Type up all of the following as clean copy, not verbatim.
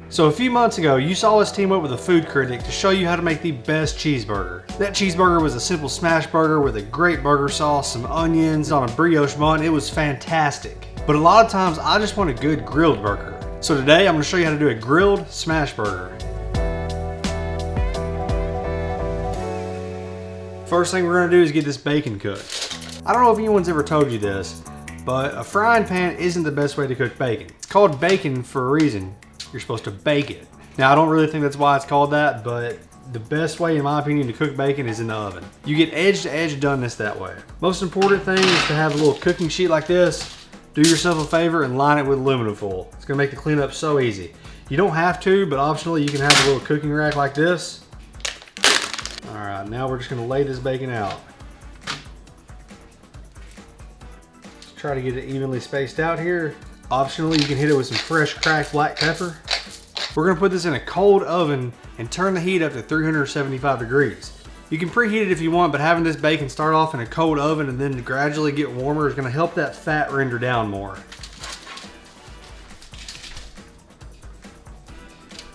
So a few months ago, you saw us team up with a food critic to show you how to make the best cheeseburger. That cheeseburger was a simple smash burger with a great burger sauce, some onions on a brioche bun. It was fantastic. But a lot of times I just want a good grilled burger. So today I'm going to show you how to do a grilled smash burger. First thing we're going to do is get this bacon cooked. I don't know if anyone's ever told you this, but a frying pan isn't the best way to cook bacon. It's called bacon for a reason. You're supposed to bake it. Now, I don't really think that's why it's called that, but the best way, in my opinion, to cook bacon is in the oven. You get edge to edge doneness that way. Most important thing is to have a little cooking sheet like this. Do yourself a favor and line it with aluminum foil. It's gonna make the cleanup so easy. You don't have to, but optionally you can have a little cooking rack like this. All right, now we're just gonna lay this bacon out. Just try to get it evenly spaced out here. Optionally, you can hit it with some fresh cracked black pepper. We're gonna put this in a cold oven and turn the heat up to 375 degrees. You can preheat it if you want, but having this bacon start off in a cold oven and then gradually get warmer is gonna help that fat render down more.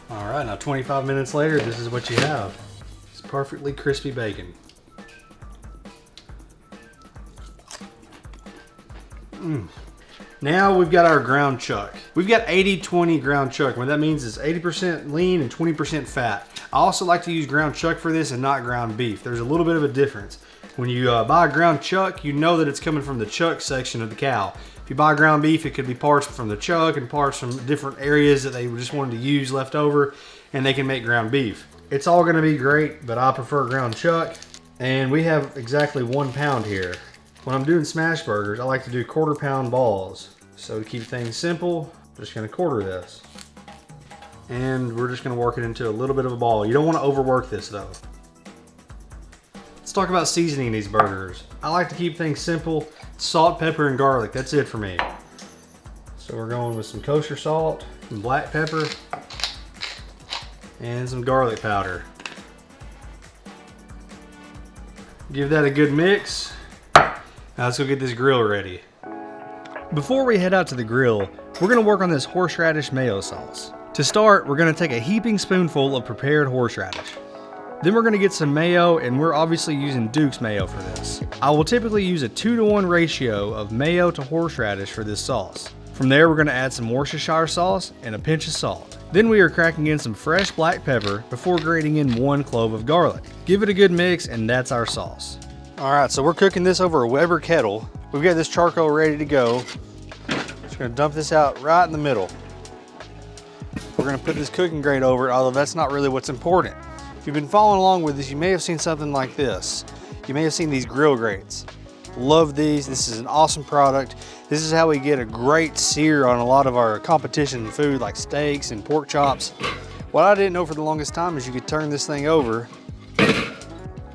All right, now 25 minutes later, this is what you have. It's perfectly crispy bacon. Now we've got our ground chuck. We've got 80-20 ground chuck. What that means is 80% lean and 20% fat. I also like to use ground chuck for this and not ground beef. There's a little bit of a difference. When you buy ground chuck, you know that it's coming from the chuck section of the cow. If you buy ground beef, it could be parts from the chuck and parts from different areas that they just wanted to use left over, and they can make ground beef. It's all gonna be great, but I prefer ground chuck. And we have exactly 1 pound here. When I'm doing smash burgers, I like to do 1/4 pound balls. So to keep things simple, I'm just gonna quarter this. And we're just gonna work it into a little bit of a ball. You don't wanna overwork this though. Let's talk about seasoning these burgers. I like to keep things simple. Salt, pepper, and garlic, that's it for me. So we're going with some kosher salt, some black pepper, and some garlic powder. Give that a good mix. Now let's go get this grill ready. Before we head out to the grill, we're gonna work on this horseradish mayo sauce. To start, we're gonna take a heaping spoonful of prepared horseradish. Then we're gonna get some mayo, and we're obviously using Duke's mayo for this. I will typically use a 2-to-1 ratio of mayo to horseradish for this sauce. From there, we're gonna add some Worcestershire sauce and a pinch of salt. Then we are cracking in some fresh black pepper before grating in 1 clove of garlic. Give it a good mix, and that's our sauce. All right, so we're cooking this over a Weber kettle. We've got this charcoal ready to go. Just gonna dump this out right in the middle. We're gonna put this cooking grate over it, although that's not really what's important. If you've been following along with this, you may have seen something like this. You may have seen these GrillGrates. Love these, this is an awesome product. This is how we get a great sear on a lot of our competition food like steaks and pork chops. What I didn't know for the longest time is you could turn this thing over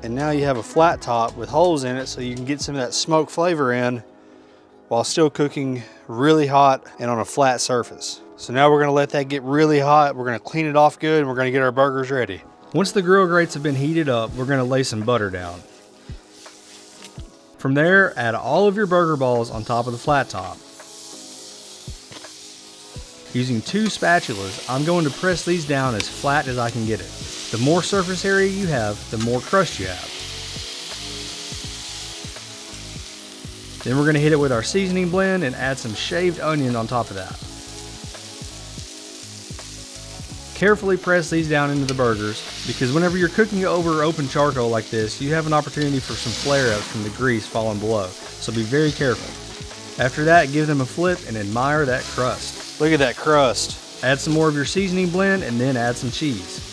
and now you have a flat top with holes in it so you can get some of that smoke flavor in while still cooking really hot and on a flat surface. So now we're gonna let that get really hot. We're gonna clean it off good and we're gonna get our burgers ready. Once the grill grates have been heated up, we're gonna lay some butter down. From there, add all of your burger balls on top of the flat top. Using 2 spatulas, I'm going to press these down as flat as I can get it. The more surface area you have, the more crust you have. Then we're gonna hit it with our seasoning blend and add some shaved onion on top of that. Carefully press these down into the burgers because whenever you're cooking over open charcoal like this, you have an opportunity for some flare-ups from the grease falling below. So be very careful. After that, give them a flip and admire that crust. Look at that crust. Add some more of your seasoning blend and then add some cheese.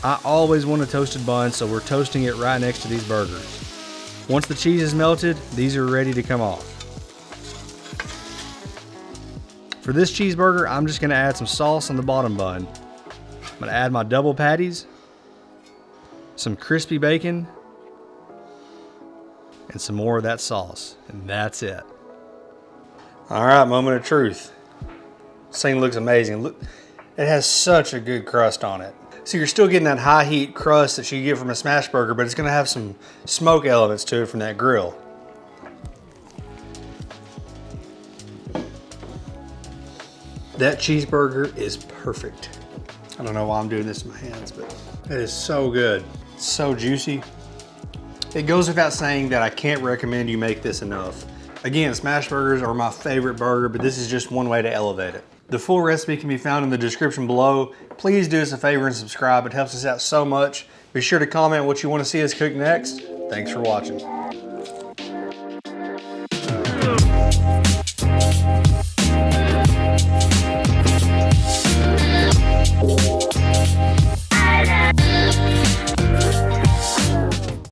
I always want a toasted bun, so we're toasting it right next to these burgers. Once the cheese is melted, these are ready to come off. For this cheeseburger, I'm just gonna add some sauce on the bottom bun. I'm gonna add my double patties, some crispy bacon, and some more of that sauce, and that's it. All right, moment of truth. This thing looks amazing. Look, it has such a good crust on it. So you're still getting that high heat crust that you get from a smash burger, but it's gonna have some smoke elements to it from that grill. That cheeseburger is perfect. I don't know why I'm doing this in my hands, but it is so good. It's so juicy. It goes without saying that I can't recommend you make this enough. Again, smash burgers are my favorite burger, but this is just one way to elevate it. The full recipe can be found in the description below. Please do us a favor and subscribe. It helps us out so much. Be sure to comment what you want to see us cook next. Thanks for watching.